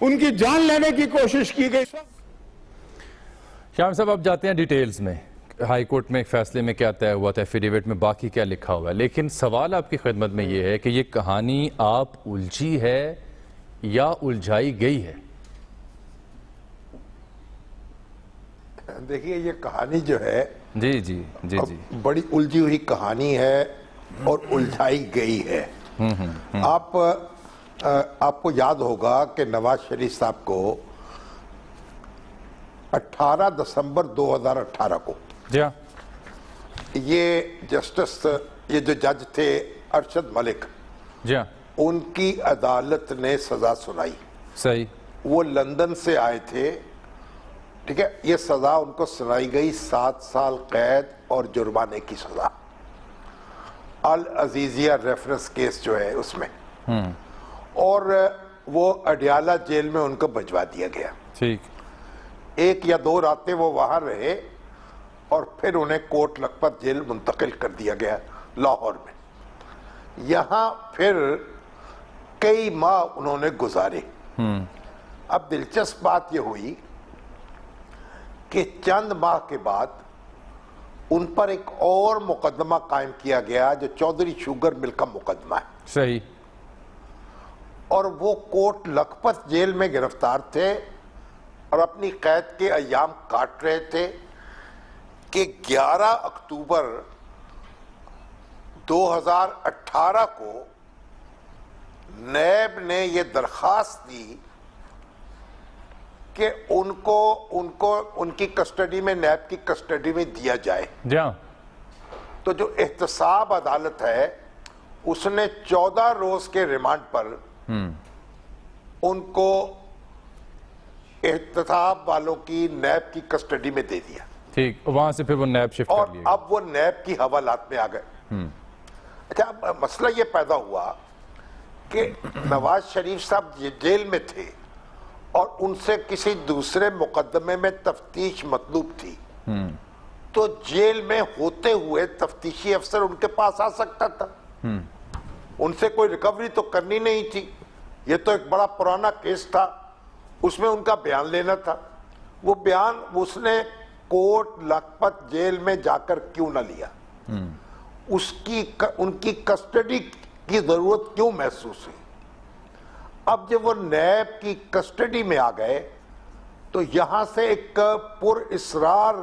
ان کی جان لینے کی کوشش کی گئی. شامی صاحب اب جاتے ہیں ڈیٹیلز میں. ہائی کورٹ میں ایک فیصلے میں کیا طے ہوا تھا, ایفیڈیوٹ میں باقی کیا لکھا ہوا ہے, لیکن سوال آپ کی خدمت میں یہ ہے کہ یہ کہانی آپ الجھی ہے یا الجھائی گئی ہے؟ دیکھیے یہ کہانی جو ہے جی بڑی الجھی ہوئی کہانی ہے اور الجھائی گئی ہے. آپ کو یاد ہوگا کہ نواز شریف صاحب کو 18 دسمبر 2018 کو یہ جسٹس یہ جو جج تھے ارشد ملک, ان کی عدالت نے سزا سنائی. صحیح. وہ لندن سے آئے تھے, ٹھیک ہے, یہ سزا ان کو سنائی گئی 7 سال قید اور جرمانے کی سزا. العزیزیہ ریفرنس کیس جو ہے اس میں, اور وہ اڈیالہ جیل میں ان کو بھجوا دیا گیا. ٹھیک. 1 یا 2 راتیں وہ وہاں رہے اور پھر انہیں کوٹ لکھپت جیل منتقل کر دیا گیا لاہور میں. یہاں پھر کئی ماہ انہوں نے گزارے. اب دلچسپ بات یہ ہوئی کہ چند ماہ کے بعد ان پر ایک اور مقدمہ قائم کیا گیا جو چودھری شوگر مل کا مقدمہ ہے. صحیح. اور وہ کوٹ لکھپت جیل میں گرفتار تھے اور اپنی قید کے ایام کاٹ رہے تھے کہ 11 اکتوبر 2018 کو نیب نے یہ درخواست دی کہ ان کی کسٹڈی میں, نیب کی کسٹڈی میں دیا جائے. تو جو احتساب عدالت ہے اس نے 14 روز کے ریمانڈ پر ان کو احتساب والوں کی نیب کی کسٹڈی میں دے دیا. ٹھیک. وہاں سے پھر وہ نیب شفٹ اور کر لیا. اب وہ نیب کی حوالات میں آ گئے. اچھا, اب مسئلہ یہ پیدا ہوا کہ نواز شریف صاحب جیل میں تھے اور ان سے کسی دوسرے مقدمے میں تفتیش مطلوب تھی, تو جیل میں ہوتے ہوئے تفتیشی افسر ان کے پاس آ سکتا تھا. ان سے کوئی ریکوری تو کرنی نہیں تھی, یہ تو ایک بڑا پرانا کیس تھا, اس میں ان کا بیان لینا تھا. وہ بیان اس نے کوٹ لکھپت جیل میں جا کر کیوں نہ لیا؟ ان کی کسٹڈی کی ضرورت کیوں محسوس ہوئی؟ اب جب وہ نیب کی کسٹڈی میں آ گئے تو یہاں سے ایک پر اسرار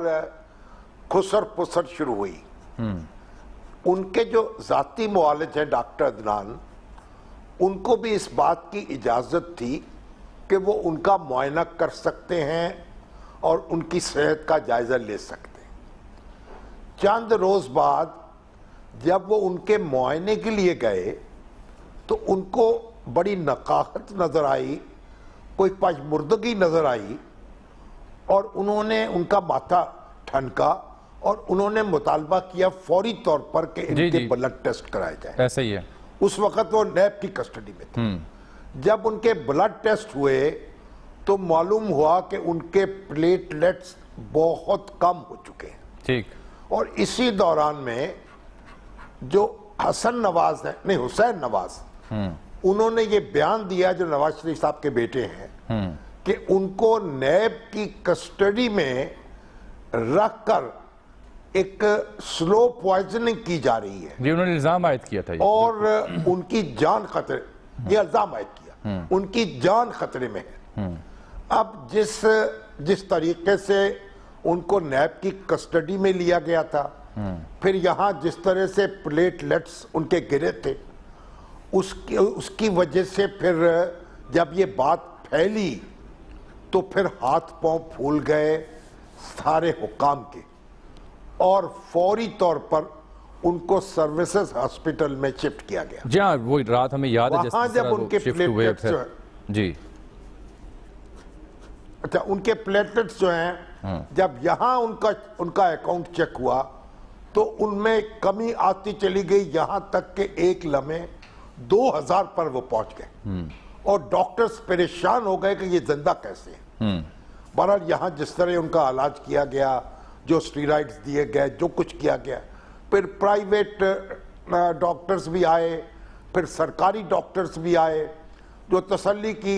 خسر پسر شروع ہوئی. ان کے جو ذاتی معالج ہیں ڈاکٹر عدنان, ان کو بھی اس بات کی اجازت تھی کہ وہ ان کا معائنہ کر سکتے ہیں اور ان کی صحت کا جائزہ لے سکتے ہیں. چند روز بعد جب وہ ان کے معائنے کے لیے گئے تو ان کو بڑی نقاہت نظر آئی, کوئی پژمردگی نظر آئی, اور انہوں نے ان کا ماتھا ٹھنکا اور انہوں نے مطالبہ کیا فوری طور پر کہ ان کے بلڈ ٹیسٹ کرائے جائیں. ایسا ہی ہے. اس وقت وہ نیب کی کسٹڈی میں تھے. جب ان کے بلڈ ٹیسٹ ہوئے تو معلوم ہوا کہ ان کے پلیٹلیٹس بہت کم ہو چکے ہیں. ٹھیک. اور اسی دوران میں جو حسن نواز نہیں حسین نواز, انہوں نے یہ بیان دیا, جو نواز شریف صاحب کے بیٹے ہیں, کہ ان کو نیب کی کسٹڈی میں رکھ کر ایک سلو پوائزننگ کی جا رہی ہے. انہوں نے الزام عائد کیا تھا اور ان کی جان خطرے, یہ الزام عائد کیا, ان کی جان خطرے میں ہے. اب جس طریقے سے ان کو نیب کی کسٹڈی میں لیا گیا تھا, پھر یہاں جس طرح سے پلیٹلیٹس ان کے گرے تھے, اس کی وجہ سے پھر جب یہ بات پھیلی تو پھر ہاتھ پاؤں پھول گئے سارے حکام کے, اور فوری طور پر ان کو سروسز ہاسپٹل میں شفٹ کیا گیا. جی ہاں, وہ رات ہمیں یاد ہے وہاں جب ان کے پلیٹلیٹس جو ہیں, جی اچھا, ان کے پلیٹلیٹس جو ہیں, جب یہاں ان کا اکاؤنٹ چیک ہوا تو ان میں کمی آتی چلی گئی, یہاں تک کہ ایک لمحے 2000 پر وہ پہنچ گئے, اور ڈاکٹرز پریشان ہو گئے کہ یہ زندہ کیسے ہیں. بہرحال یہاں جس طرح ان کا علاج کیا گیا, جو اسٹیرائڈز دیے گئے, جو کچھ کیا گیا, پھر پرائیویٹ ڈاکٹرز بھی آئے, پھر سرکاری ڈاکٹرز بھی آئے, جو تسلی کی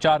4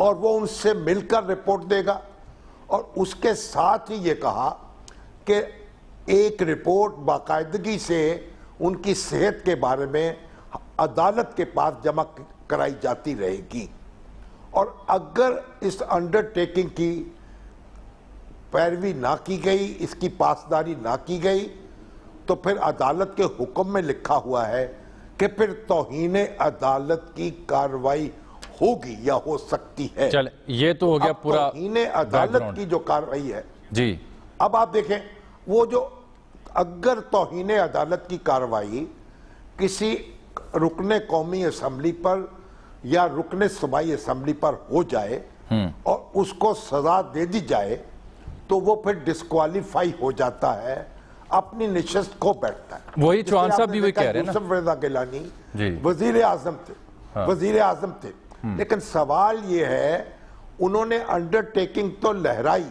اور وہ ان سے مل کر رپورٹ دے گا، اور اس کے ساتھ ہی یہ کہا کہ ایک رپورٹ باقاعدگی سے ان کی صحت کے بارے میں عدالت کے پاس جمع کرائی جاتی رہے گی، اور اگر اس انڈرٹیکنگ کی پیروی نہ کی گئی، اس کی پاسداری نہ کی گئی، تو پھر عدالت کے حکم میں لکھا ہوا ہے کہ پھر توہین عدالت کی کارروائی ہوگی یا ہو سکتی ہے۔ چلیں یہ تو ہو گیا پورا توہین عدالت کی جو کارروائی ہے جی۔ اب آپ دیکھیں وہ جو اگر توہین عدالت کی کارروائی کسی رکن قومی اسمبلی پر یا رکن صوبائی اسمبلی پر ہو جائے اور اس کو سزا دے دی جائے تو وہ پھر ڈسکوالیفائی ہو جاتا ہے، اپنی نشست کو بیٹھتا ہے۔ وہی چوہان صاحب بھی وہی کہہ رہے ہیں نا، یوسف رضا گیلانی جی وزیر اعظم تھے، لیکن سوال یہ ہے انہوں نے انڈرٹیکنگ تو لہرائی،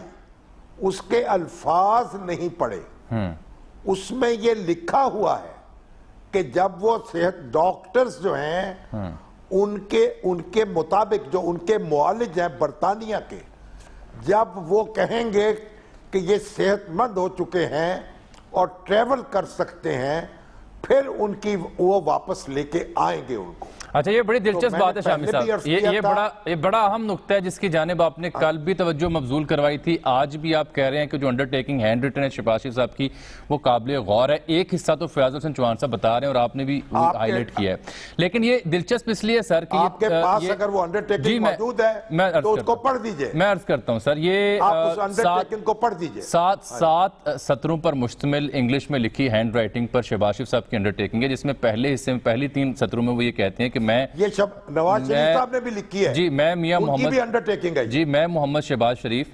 اس کے الفاظ نہیں پڑھے۔ اس میں یہ لکھا ہوا ہے کہ جب وہ صحت ڈاکٹرز جو ہیں ان کے مطابق جو ان کے معالج ہیں برطانیہ کے، جب وہ کہیں گے کہ یہ صحت مند ہو چکے ہیں اور ٹریول کر سکتے ہیں، پھر ان کی وہ واپس لے کے آئیں گے ان کو۔ اچھا یہ بڑی دلچسپ بات ہے شامی صاحب، یہ بڑا اہم نقطہ ہے جس کی جانب آپ نے کل بھی توجہ مبذول کروائی تھی، آج بھی آپ کہہ رہے ہیں کہ جو انڈرٹیکنگ ہینڈ ریٹن ہے شہباز شریف صاحب کی وہ قابل غور ہے۔ ایک حصہ تو فیاض حسین چوہان صاحب بتا رہے ہیں اور آپ نے بھی ہائی لائٹ کیا ہے، لیکن یہ دلچسپ اس لیے سر کہ آپ کے پاس اگر وہ انڈرٹیکنگ موجود ہے تو اس کو پڑھ دیجئے۔ میں عرض کرتا ہوں سر، یہ آپ اس انڈرٹیکنگ کو پڑھ دیجئے۔ سات سطروں پر مشتمل انگلش میں لکھی ہینڈ رائٹنگ پر شہباز شریف صاحب کی انڈرٹیکنگ ہے، جس میں پہلے حصے میں پہلی 3 سطروں میں وہ یہ کہتے ہیں کہ میں یہ نواز شریف صاحب نے بھی لکھی ہے، جی میں میاں ان کی محمد بھی انڈرٹیکنگ ہے، جی میں محمد شہباز شریف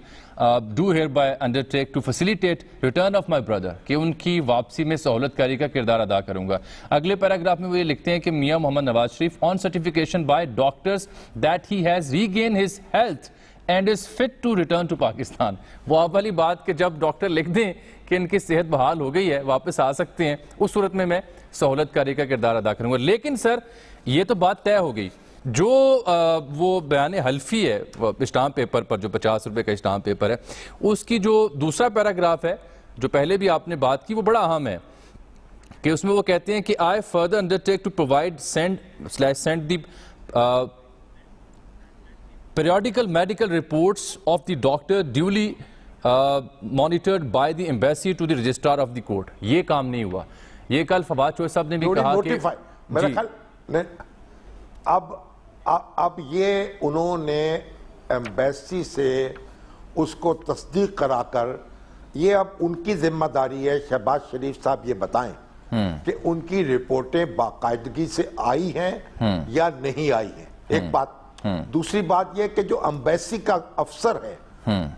do hereby undertake to facilitate return of my brother کہ ان کی واپسی میں سہولت کاری کا کردار ادا کروں گا۔ اگلے پیراگراف میں وہ یہ لکھتے ہیں کہ میاں محمد Nawaz Sharif on certification by doctors that he has regained his health and is fit to return to Pakistan۔ وہ آپ والی بات کہ جب ڈاکٹر لکھ دیں کہ ان کی صحت بحال ہو گئی ہے، واپس آ سکتے ہیں، اس صورت میں سہولت کاری کا کردار ادا کروں گا۔ لیکن سر یہ تو بات طے ہو گئی، جو وہ بیان حلفی ہے اسٹامپ پیپر پر جو 50 روپے کا اسٹامپ پیپر ہے، اس کی جو دوسرا پیراگراف ہے جو پہلے بھی آپ نے بات کی وہ بڑا اہم ہے کہ اس میں وہ کہتے ہیں کہ I further undertake to provide send the periodical medical reports of the doctor duly monitored by the embassy to the registrar of the court۔ یہ کام نہیں ہوا، یہ کل فواد چوہے صاحب نے بھی کہا کہ میرا خیال اب یہ انہوں نے ایمبیسی سے اس کو تصدیق کرا کر، یہ اب ان کی ذمہ داری ہے شہباز شریف صاحب یہ بتائیں کہ ان کی رپورٹیں باقاعدگی سے آئی ہیں یا نہیں آئی ہیں، ایک بات۔ دوسری بات یہ کہ جو ایمبیسی کا افسر ہے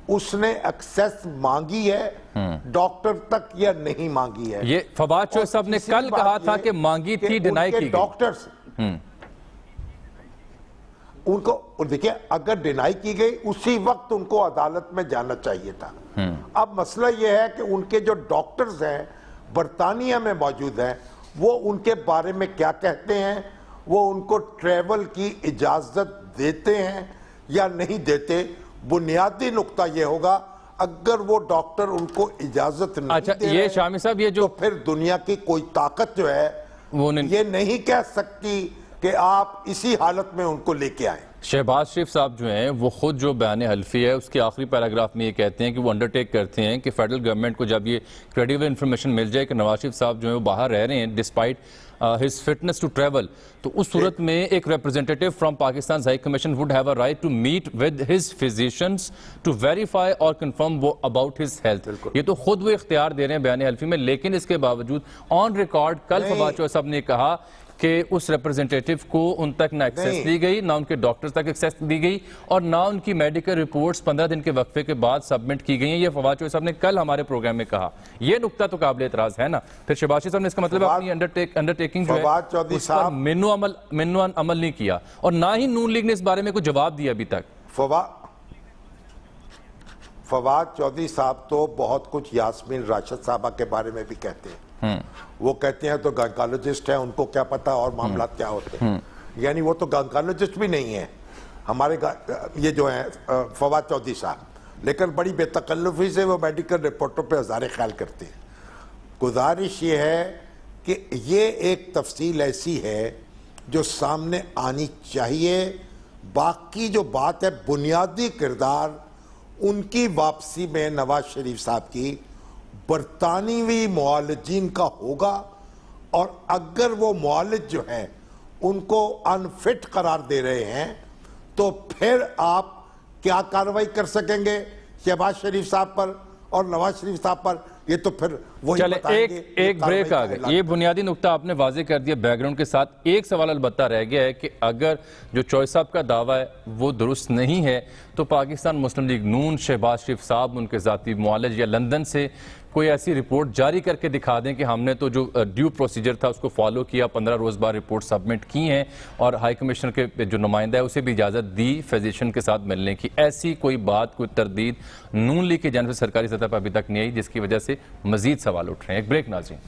اس نے ایکسیس مانگی ہے ڈاکٹر تک یا نہیں مانگی ہے۔ یہ فواد چوہے صاحب نے کل کہا تھا کہ مانگی تھی، ڈینائی کی گئی۔ ڈاکٹرز ان کو دیکھیں اگر ڈینائی کی گئی اسی وقت ان کو عدالت میں جانا چاہیے تھا۔ اب مسئلہ یہ ہے کہ ان کے جو ڈاکٹرز ہیں برطانیہ میں موجود ہیں وہ ان کے بارے میں کیا کہتے ہیں، وہ ان کو ٹریول کی اجازت دیتے ہیں یا نہیں دیتے۔ بنیادی نقطہ یہ ہوگا اگر وہ ڈاکٹر ان کو اجازت نہیں دے یہ شامی صاحب یہ جو تو پھر دنیا کی کوئی طاقت جو ہے یہ نہیں کہہ سکتی کہ آپ اسی حالت میں ان کو لے کے آئیں۔ شہباز شریف صاحب جو ہیں وہ خود جو بیان حلفی ہے اس کے آخری پیراگراف میں یہ کہتے ہیں کہ وہ انڈرٹیک کرتے ہیں کہ فیڈرل گورنمنٹ کو جب یہ کریڈیبل انفارمیشن مل جائے کہ نواز شریف صاحب جو ہیں وہ باہر رہ رہے ہیں despite his fitness to travel، تو اس صورت میں ایک representative from Pakistan high commission would have a right to meet with his physicians to verify or confirm about his health۔ یہ تو خود وہ اختیار دے رہے ہیں بیان حلفی میں، لیکن اس کے باوجود آن ریکارڈ کل فواد چوہے صاحب نے کہا کہ اس ریپرزینٹیٹیو کو ان تک نہ ایکسیس دی گئی، نہ ان کے ڈاکٹرز تک ایکسیس دی گئی، اور نہ ان کی میڈیکل رپورٹس 15 دن کے وقفے کے بعد سبمٹ کی گئی ہیں۔ یہ فواد چوہے صاحب نے کل ہمارے پروگرام میں کہا، یہ نقطہ تو قابل اعتراض ہے نا۔ پھر شہباز شریف صاحب نے اس کا مطلب اپنی انڈرٹیکنگ جو ہے اس پر منو عمل نہیں کیا، اور نہ ہی نون لیگ نے اس بارے میں کوئی جواب دیا ابھی تک۔ فواد چودھری صاحب تو بہت کچھ یاسمین راشد صاحبہ کے بارے میں بھی کہتے ہیں، وہ کہتے ہیں تو گائنکالوجسٹ ہیں، ان کو کیا پتا اور معاملات کیا ہوتے ہیں، یعنی وہ تو گائنکالوجسٹ بھی نہیں ہے، ہمارے یہ جو ہیں فواد چودھری صاحب، لیکن بڑی بے تکلفی سے وہ میڈیکل رپورٹوں پہ اظہار خیال کرتے ہیں۔ گزارش یہ ہے کہ یہ ایک تفصیل ایسی ہے جو سامنے آنی چاہیے۔ باقی جو بات ہے بنیادی کردار ان کی واپسی میں نواز شریف صاحب کی برطانوی معالجین کا ہوگا، اور اگر وہ معالج جو ہیں ان کو انفٹ قرار دے رہے ہیں تو پھر آپ کیا کارروائی کر سکیں گے شہباز شریف صاحب پر اور نواز شریف صاحب پر؟ یہ تو پھر وہی بتائیں گے۔ ایک بریک آ گئی، یہ بنیادی نقطہ آپ نے واضح کر دیا بیک گراؤنڈ کے ساتھ۔ ایک سوال البتہ رہ گیا ہے کہ اگر جو چوئی صاحب کا دعویٰ ہے وہ درست نہیں ہے تو پاکستان مسلم لیگ نون، شہباز شریف صاحب، ان کے ذاتی معالج یا لندن سے کوئی ایسی رپورٹ جاری کر کے دکھا دیں کہ ہم نے تو جو ڈیو پروسیجر تھا اس کو فالو کیا، 15 روز بعد رپورٹ سبمٹ کی ہیں، اور ہائی کمشنر کے جو نمائندہ ہے اسے بھی اجازت دی فزیشین کے ساتھ ملنے کی۔ ایسی کوئی بات، کوئی تردید نون لیگ کی جانب سے سرکاری سطح پر ابھی تک نہیں آئی، جس کی وجہ سے مزید سوال اٹھ رہے ہیں۔ ایک بریک ناظرین۔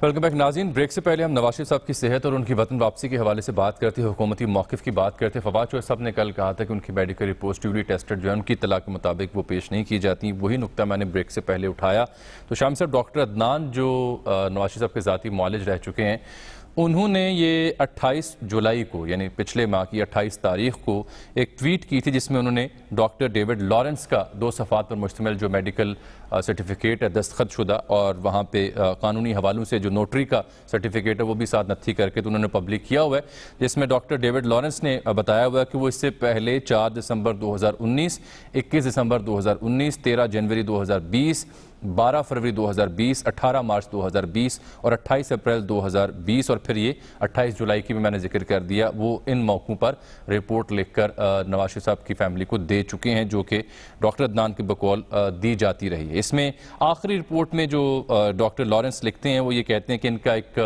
ویلکم بیک ناظرین۔ بریک سے پہلے ہم نواز شریف صاحب کی صحت اور ان کی وطن واپسی کے حوالے سے بات کرتے ہیں، حکومتی موقف کی بات کرتے ہیں۔ فواد چوئی صاحب نے کل کہا تھا کہ ان کی میڈیکل رپورٹس ڈیولی ٹیسٹڈ جو ہے ان کی اطلاع کے مطابق وہ پیش نہیں کی جاتی، وہی نقطہ میں نے بریک سے پہلے اٹھایا۔ تو شام صاحب، ڈاکٹر عدنان جو نواز شریف صاحب کے ذاتی معالج رہ چکے ہیں، انہوں نے یہ 28 جولائی کو یعنی پچھلے ماہ کی 28 تاریخ کو ایک ٹویٹ کی تھی جس میں انہوں نے ڈاکٹر ڈیوڈ لارنس کا 2 صفحات پر مشتمل جو میڈیکل سرٹیفکیٹ ہے دستخط شدہ، اور وہاں پہ قانونی حوالوں سے جو نوٹری کا سرٹیفکیٹ ہے وہ بھی ساتھ نتھی کر کے تو انہوں نے پبلک کیا ہوا ہے، جس میں ڈاکٹر ڈیوڈ لارنس نے بتایا ہوا ہے کہ وہ اس سے پہلے 4 دسمبر 2019، 21 دسمبر 2019، 13 جنوری 2020، 12 فروری 2020، 18 مارچ 2020 اور 28 اپریل 2020، اور پھر یہ 28 جولائی کی بھی میں نے ذکر کر دیا، وہ ان موقعوں پر رپورٹ لکھ کر نواز شریف صاحب کی فیملی کو دے چکے ہیں، جو کہ ڈاکٹر عدنان کے بقول دی جاتی رہی ہے۔ اس میں آخری رپورٹ میں جو ڈاکٹر لارنس لکھتے ہیں وہ یہ کہتے ہیں کہ ان کا ایک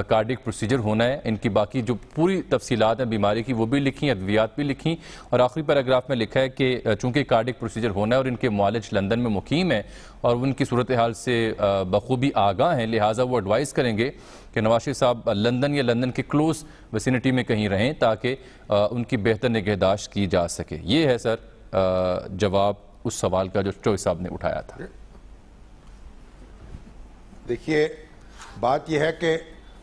کارڈک پروسیجر ہونا ہے، ان کی باقی جو پوری تفصیلات ہیں بیماری کی وہ بھی لکھیں، ادویات بھی لکھیں، اور آخری پیراگراف میں لکھا ہے کہ چونکہ کارڈک پروسیجر ہونا ہے اور ان کے معالج لندن میں مقیم ہیں اور ان کی صورتحال سے بخوبی آگاہ ہیں، لہٰذا وہ ایڈوائز کریں گے کہ نواز شریف صاحب لندن یا لندن کے کلوز ویسینٹی میں کہیں رہیں تاکہ ان کی بہتر نگہداشت کی جا سکے۔ یہ ہے سر جواب اس سوال کا جو چوئی صاحب نے اٹھایا تھا۔ دیکھیے، بات یہ ہے کہ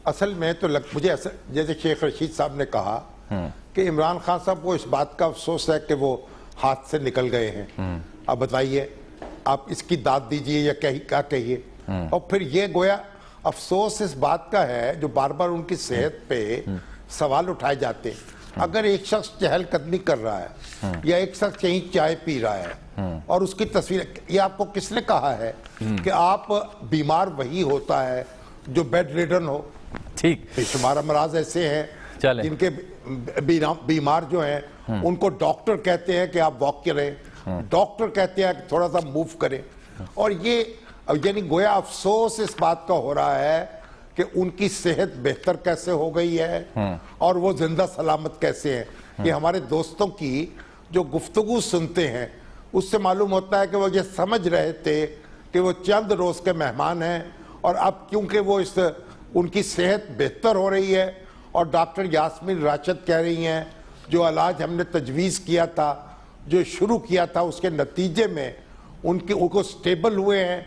اصل میں تو مجھے جیسے شیخ رشید صاحب نے کہا کہ عمران خان صاحب کو اس بات کا افسوس ہے کہ وہ ہاتھ سے نکل گئے ہیں۔ اب بتائیے، آپ اس کی داد دیجئے یا کیا کہیے؟ اور پھر یہ گویا افسوس اس بات کا ہے جو بار بار ان کی صحت پہ سوال اٹھائے جاتے ہیں۔ اگر ایک شخص چہل قدمی کر رہا ہے یا ایک شخص کہیں چائے پی رہا ہے اور اس کی تصویر، یہ آپ کو کس نے کہا ہے کہ آپ بیمار وہی ہوتا ہے جو بیڈ ریڈن ہو؟ ٹھیک، بے شمار امراض ایسے ہیں جن کے بیمار جو ہیں ان کو ڈاکٹر کہتے ہیں کہ آپ واک کریں، ڈاکٹر کہتے ہیں کہ تھوڑا سا موو کریں، اور یہ یعنی گویا افسوس اس بات کا ہو رہا ہے کہ ان کی صحت بہتر کیسے ہو گئی ہے اور وہ زندہ سلامت کیسے ہیں۔ یہ ہمارے دوستوں کی جو گفتگو سنتے ہیں اس سے معلوم ہوتا ہے کہ وہ یہ سمجھ رہے تھے کہ وہ چند روز کے مہمان ہیں، اور اب کیونکہ وہ ان کی صحت بہتر ہو رہی ہے اور ڈاکٹر یاسمین راشد کہہ رہی ہیں جو علاج ہم نے تجویز کیا تھا، جو شروع کیا تھا، اس کے نتیجے میں ان کو سٹیبل ہوئے ہیں،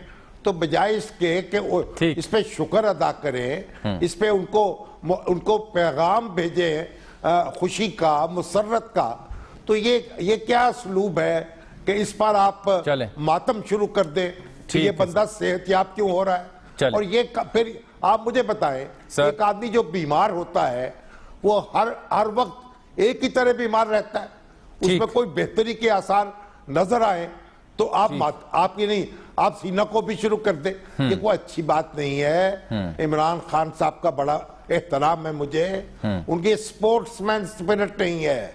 تو بجائے اس کے کہ اس پہ شکر ادا کریں، اس پہ ان کو پیغام بھیجیں خوشی کا، مسرت کا، تو یہ کیا اسلوب ہے کہ اس پر آپ ماتم شروع کر دیں کہ یہ بندہ صحت یاب کیوں ہو رہا ہے؟ اور یہ پھر آپ مجھے بتائیں، ایک آدمی جو بیمار ہوتا ہے وہ ہر وقت ایک ہی طرح بیمار رہتا ہے، اس میں کوئی بہتری کے آثار نظر آئے تو آپ یہ نہیں، آپ سینہ کو بھی شروع کر دیں، یہ کوئی اچھی بات نہیں ہے۔ عمران خان صاحب کا بڑا احترام ہے مجھے، ان کی سپورٹس مین اسپرٹ نہیں ہے،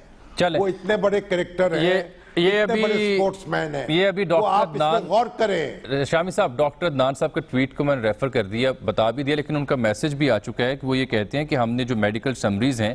وہ اتنے بڑے کریکٹر ہیں، اتنے بڑے سپورٹس مین ہیں، یہ ابھی وہ آپ اس پر غور کریں۔ شامی صاحب، ڈاکٹر عدنان صاحب کے ٹویٹ کو میں نے ریفر کر دیا، بتا بھی دیا، لیکن ان کا میسج بھی آ چکا ہے کہ وہ یہ کہتے ہیں کہ ہم نے جو میڈیکل سمریز ہیں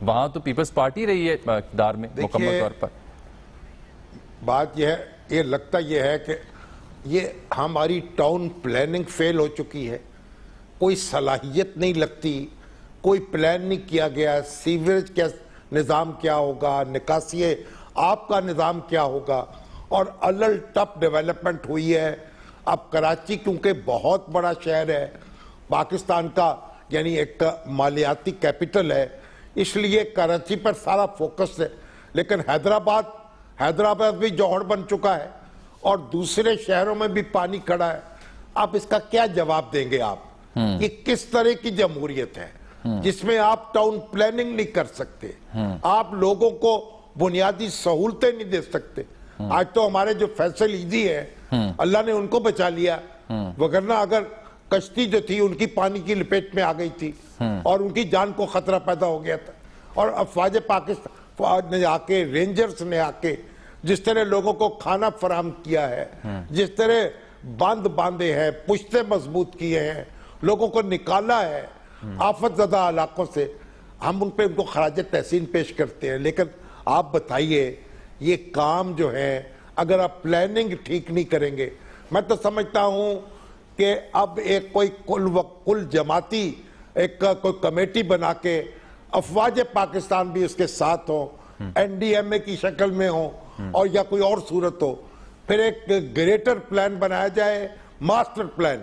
وہاں تو پیپلز پارٹی رہی ہے اقتدار میں مکمل طور پر. بات یہ ہے، یہ لگتا یہ ہے کہ یہ ہماری ٹاؤن پلاننگ فیل ہو چکی ہے. کوئی صلاحیت نہیں لگتی، کوئی پلان نہیں کیا گیا. سیوریج کا نظام کیا ہوگا، نکاسی آپ کا نظام کیا ہوگا، اور الل ٹپ ڈیولپمنٹ ہوئی ہے. اب کراچی کیونکہ بہت بڑا شہر ہے، پاکستان کا یعنی ایک مالیاتی کیپٹل ہے، اس لیے کراچی پر سارا فوکس ہے. لیکن حیدرآباد بھی جوہر بن چکا ہے اور دوسرے شہروں میں بھی پانی کھڑا ہے. آپ اس کا کیا جواب دیں گے؟ آپ یہ کس طرح کی جمہوریت ہے جس میں آپ ٹاؤن پلاننگ نہیں کر سکتے، آپ لوگوں کو بنیادی سہولتیں نہیں دے سکتے؟ آج تو ہمارے جو فیصل ایزی ہے اللہ نے ان کو بچا لیا، وگرنہ اگر کشتی جو تھی ان کی پانی کی لپیٹ میں آ گئی تھی اور ان کی جان کو خطرہ پیدا ہو گیا تھا. اور افواج پاکستان نے آ کے، رینجرز نے آ کے جس طرح لوگوں کو کھانا فراہم کیا ہے، جس طرح باندھ باندھے ہیں، پشتے مضبوط کیے ہیں، لوگوں کو نکالا ہے آفت زدہ علاقوں سے، ہم ان پہ ان کو خراج تحسین پیش کرتے ہیں. لیکن آپ بتائیے یہ کام جو ہے اگر آپ پلاننگ ٹھیک نہیں کریں گے، میں تو سمجھتا ہوں کہ اب ایک کوئی کل جماعتی ایک کوئی کمیٹی بنا کے افواج پاکستان بھی اس کے ساتھ ہوں، این ڈی ایم اے کی شکل میں ہوں اور یا کوئی اور صورت ہو، پھر ایک گریٹر پلان بنایا جائے، ماسٹر پلان،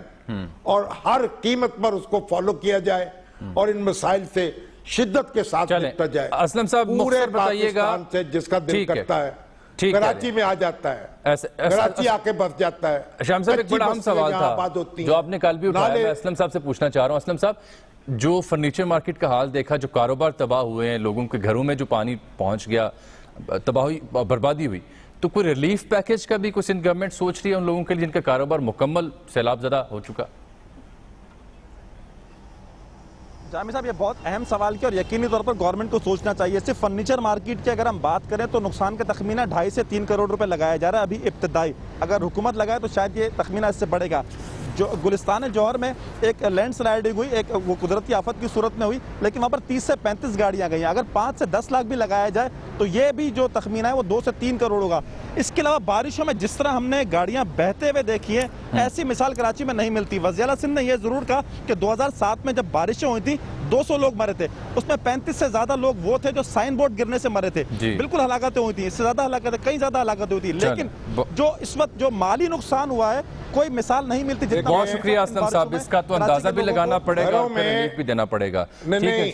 اور ہر قیمت پر اس کو فالو کیا جائے اور ان مسائل سے شدت کے ساتھ نپٹا جائے. اسلم صاحب پورے مختصر بتائیے گا پاکستان سے جس کا دل کرتا ہے کراچی میں آ جاتا ہے، کراچی آ کے بس جاتا ہے. شام صاحب ایک بڑا اہم سوال تھا جو آپ نے کل بھی اٹھایا، میں اسلم صاحب سے پوچھنا چاہ رہا ہوں. اسلم صاحب جو فرنیچر مارکیٹ کا حال دیکھا، جو کاروبار تباہ ہوئے ہیں، لوگوں کے گھروں میں جو پانی پہنچ گیا، تباہی بربادی ہوئی، تو کوئی ریلیف پیکیج کا بھی کچھ گورنمنٹ سوچ رہی ہے ان لوگوں کے لیے جن کا کاروبار مکمل سیلاب زدہ ہو چکا؟ جامی صاحب یہ بہت اہم سوال کیا، اور یقینی طور پر گورنمنٹ کو سوچنا چاہیے. صرف فرنیچر مارکیٹ کی اگر ہم بات کریں تو نقصان کا تخمینہ 2.5 سے 3 کروڑ روپے لگایا جا رہا ہے ابھی ابتدائی. اگر حکومت لگائے تو شاید یہ تخمینہ اس سے بڑھے گا. جو گلستان جوہر میں ایک لینڈ سلائڈنگ ہوئی، ایک وہ قدرتی آفت کی صورت میں ہوئی، لیکن وہاں پر 30 سے 35 گاڑیاں گئی ہیں. اگر 5 سے 10 لاکھ بھی لگایا جائے تو یہ بھی جو تخمینہ ہے وہ 2 سے 3 کروڑ ہوگا. اس کے علاوہ بارشوں میں جس طرح ہم نے گاڑیاں بہتے ہوئے دیکھی ہیں، ایسی مثال کراچی میں نہیں ملتی. وزیر اعلیٰ سندھ نے یہ ضرور کہا کہ 2007 میں جب بارشیں ہوئی تھیں 200 لوگ مرے تھے، اس میں 35 سے زیادہ لوگ وہ تھے جو سائن بورڈ گرنے سے مرے تھے. بالکل ہلاکتیں ہوئی تھیں، اس سے زیادہ ہلاکتیں، کئی زیادہ ہلاکتیں ہوئی تھیں. لیکن جو اس وقت جو مالی نقصان ہوا ہے کوئی مثال نہیں ملتی. بہت شکریہ اسلم صاحب، اس کا تو اندازہ بھی لگانا پڑے گا اور ریلیف بھی دینا پڑے گا. نہیں،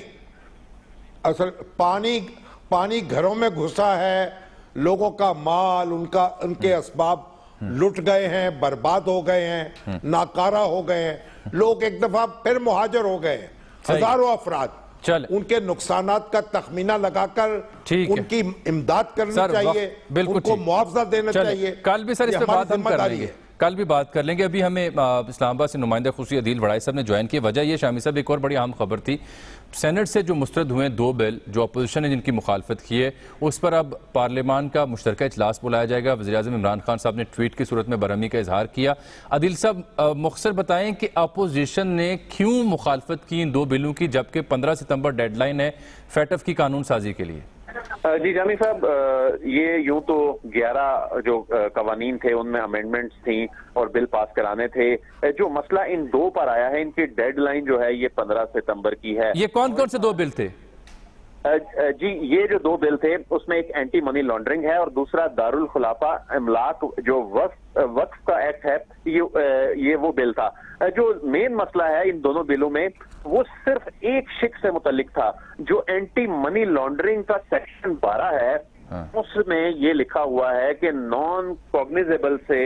اصل پانی گھروں میں گھسا ہے، لوگوں کا مال، ان کے اسباب لٹ گئے ہیں، برباد ہو گئے ہیں، ناکارہ ہو گئے ہیں. لوگ ایک دفعہ پھر مہاجر ہو گئے ہیں، ہزاروں افراد. ان کے نقصانات کا تخمینہ لگا کر ان کی امداد کرنی چاہیے، ان کو معاوضہ دینا چاہیے. کل بھی سر اس پہ بات ہم کر لیں گے، کل بھی بات کر لیں گے. ابھی ہمیں اسلام آباد سے نمائندہ خصوصی عدیل وڑائی صاحب نے جوائن کی. وجہ یہ شامی صاحب ایک اور بڑی اہم خبر تھی، سینٹ سے جو مسترد ہوئے 2 بل جو اپوزیشن نے جن کی مخالفت کی ہے، اس پر اب پارلیمان کا مشترکہ اجلاس بلایا جائے گا. وزیراعظم عمران خان صاحب نے ٹویٹ کی صورت میں برہمی کا اظہار کیا. عدیل صاحب مختصر بتائیں کہ اپوزیشن نے کیوں مخالفت کی ان 2 بلوں کی، جبکہ 15 ستمبر ڈیڈ لائن ہے فیٹف کی قانون سازی کے لیے؟ جی جامی صاحب، یہ یوں تو 11 جو قوانین تھے ان میں امینڈمنٹس تھیں اور بل پاس کرانے تھے. جو مسئلہ ان 2 پر آیا ہے، ان کی ڈیڈ لائن جو ہے یہ 15 ستمبر کی ہے. یہ کون کون سے 2 بل تھے؟ جی یہ جو 2 بل تھے اس میں ایک اینٹی منی لانڈرنگ ہے اور دوسرا دارالخلافہ املاک جو وقف کا ایکٹ ہے، یہ وہ بل تھا. جو مین مسئلہ ہے ان دونوں بلوں میں وہ صرف ایک شق سے متعلق تھا. جو اینٹی منی لانڈرنگ کا سیکشن 12 ہے اس میں یہ لکھا ہوا ہے کہ نان کوگنیزیبل سے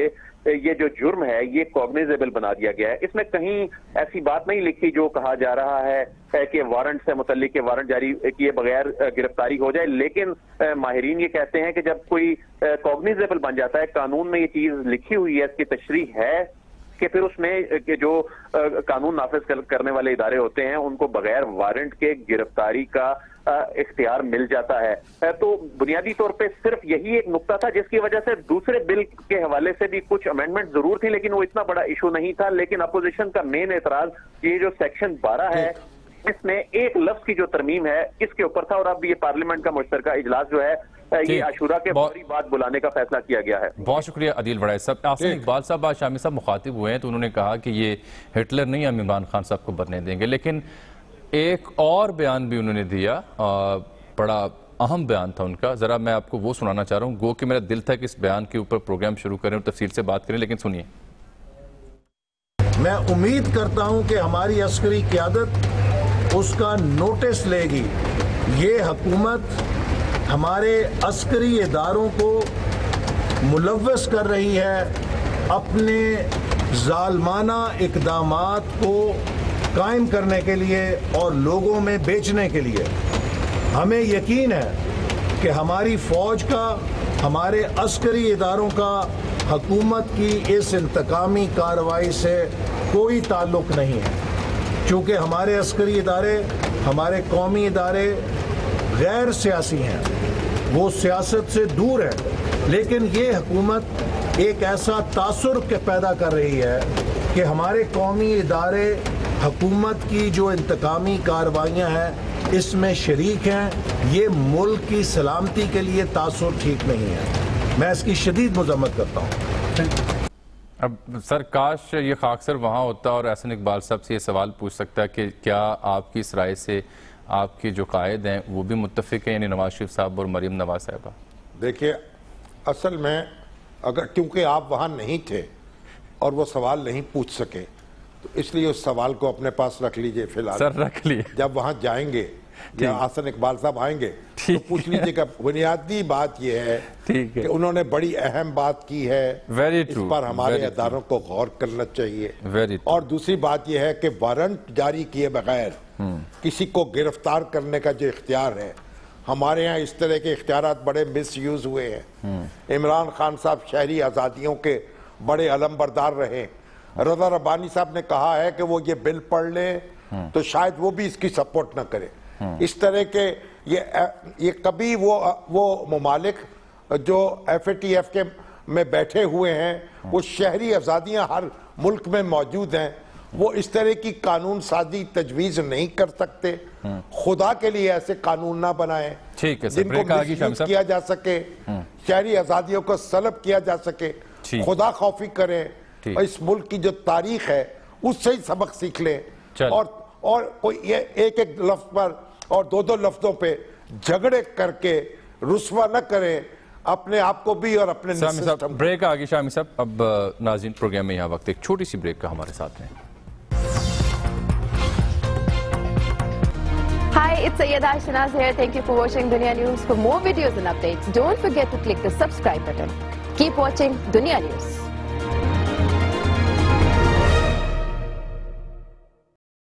یہ جو جرم ہے یہ کوگنیزیبل بنا دیا گیا ہے. اس میں کہیں ایسی بات نہیں لکھی جو کہا جا رہا ہے کہ وارنٹ سے متعلق کہ وارنٹ جاری کیے بغیر گرفتاری ہو جائے. لیکن ماہرین یہ کہتے ہیں کہ جب کوئی کوگنیزیبل بن جاتا ہے، قانون میں یہ چیز لکھی ہوئی ہے، اس کی تشریح ہے کہ پھر اس میں جو قانون نافذ کرنے والے ادارے ہوتے ہیں ان کو بغیر وارنٹ کے گرفتاری کا اختیار مل جاتا ہے. تو بنیادی طور پہ صرف یہی ایک نقطہ تھا جس کی وجہ سے دوسرے بل کے حوالے سے بھی کچھ امینڈمنٹ ضرور تھی، لیکن وہ اتنا بڑا ایشو نہیں تھا. لیکن اپوزیشن کا مین اعتراض یہ جو سیکشن 12 ہے اس نے ایک لفظ کی جو ترمیم ہے اس کے اوپر تھا، اور اب یہ پارلیمنٹ کا مشترکہ اجلاس جو ہے یہ عاشورہ کے فوری بعد بلانے کا فیصلہ کیا گیا ہے۔ بہت شکریہ عدیل وڑائچ صاحب۔ آسن اقبال صاحب آج شامی صاحب مخاطب ہوئے ہیں تو انہوں نے کہا کہ یہ ہٹلر نہیں ہم عمران خان صاحب کو بننے دیں گے، لیکن ایک اور بیان بھی انہوں نے دیا، بڑا اہم بیان تھا ان کا، ذرا میں آپ کو وہ سنانا چاہ رہا ہوں، گو کہ میرا دل تھا کہ اس بیان کے اوپر پروگرام شروع کریں اور تفصیل سے بات کریں، لیکن سنیے۔ میں امید کرتا ہوں کہ ہماری عسکری قیادت اس کا نوٹس لے گی۔ یہ حکومت ہمارے عسکری اداروں کو ملوث کر رہی ہے اپنے ظالمانہ اقدامات کو قائم کرنے کے لیے اور لوگوں میں بیچنے کے لیے۔ ہمیں یقین ہے کہ ہماری فوج کا، ہمارے عسکری اداروں کا حکومت کی اس انتقامی کارروائی سے کوئی تعلق نہیں ہے، چونکہ ہمارے عسکری ادارے، ہمارے قومی ادارے غیر سیاسی ہیں، وہ سیاست سے دور ہیں، لیکن یہ حکومت ایک ایسا تاثر پیدا کر رہی ہے کہ ہمارے قومی ادارے حکومت کی جو انتقامی کارروائیاں ہیں اس میں شریک ہیں۔ یہ ملک کی سلامتی کے لیے تاثر ٹھیک نہیں ہے، میں اس کی شدید مذمت کرتا ہوں۔ اب سر کاش یہ خاکسر وہاں ہوتا اور احسن اقبال صاحب سے یہ سوال پوچھ سکتا کہ کیا آپ کی اس رائے سے آپ کی جو قائد ہیں وہ بھی متفق ہیں، یعنی نواز شریف صاحب اور مریم نواز صاحبہ؟ دیکھیے اصل میں اگر کیونکہ آپ وہاں نہیں تھے اور وہ سوال نہیں پوچھ سکے تو اس لیے اس سوال کو اپنے پاس رکھ لیجئے فی الحال۔ سر رکھ لیے، جب وہاں جائیں گے یا احسن اقبال صاحب آئیں گے تو پوچھ لیجئے گا۔ بنیادی بات یہ ہے کہ انہوں نے بڑی اہم بات کی ہے، اس پر ہمارے اداروں کو غور کرنا چاہیے۔ اور دوسری بات یہ ہے کہ وارنٹ جاری کیے بغیر کسی کو گرفتار کرنے کا جو اختیار ہے، ہمارے یہاں اس طرح کے اختیارات بڑے مس یوز ہوئے ہیں۔ عمران خان صاحب شہری آزادیوں کے بڑے علم بردار رہے۔ رضا ربانی صاحب نے کہا ہے کہ وہ یہ بل پڑھ لیں تو شاید وہ بھی اس کی سپورٹ نہ کرے۔ اس طرح کے یہ کبھی وہ ممالک جو ایف اے ٹی ایف کے میں بیٹھے ہوئے ہیں، وہ شہری آزادیاں ہر ملک میں موجود ہیں، وہ اس طرح کی قانون سازی تجویز نہیں کر سکتے۔ خدا کے لیے ایسے قانون نہ بنائیں جن کو مسیوز کیا جا سکے، شہری آزادیوں کو سلب کیا جا سکے۔ خدا خوفی کریں، اور اس ملک کی جو تاریخ ہے اس سے ہی سبق سیکھ لیں، اور کوئی ایک ایک لفظ پر اور دو دو لفظوں پہ جھگڑے کر کے رسوا نہ کریں اپنے آپ کو بھی اور اپنے سسٹم۔ بریک آگے شامی صاحب، اب ناظرین پروگرام میں یہاں وقت ایک چھوٹی سی بریک کا ہمارے ساتھ ہیں۔ Hi, it's Sayyeda Shanaz here. Thank you for watching Dunia News. For more videos and updates, don't forget to click the subscribe button. Keep watching Dunia News.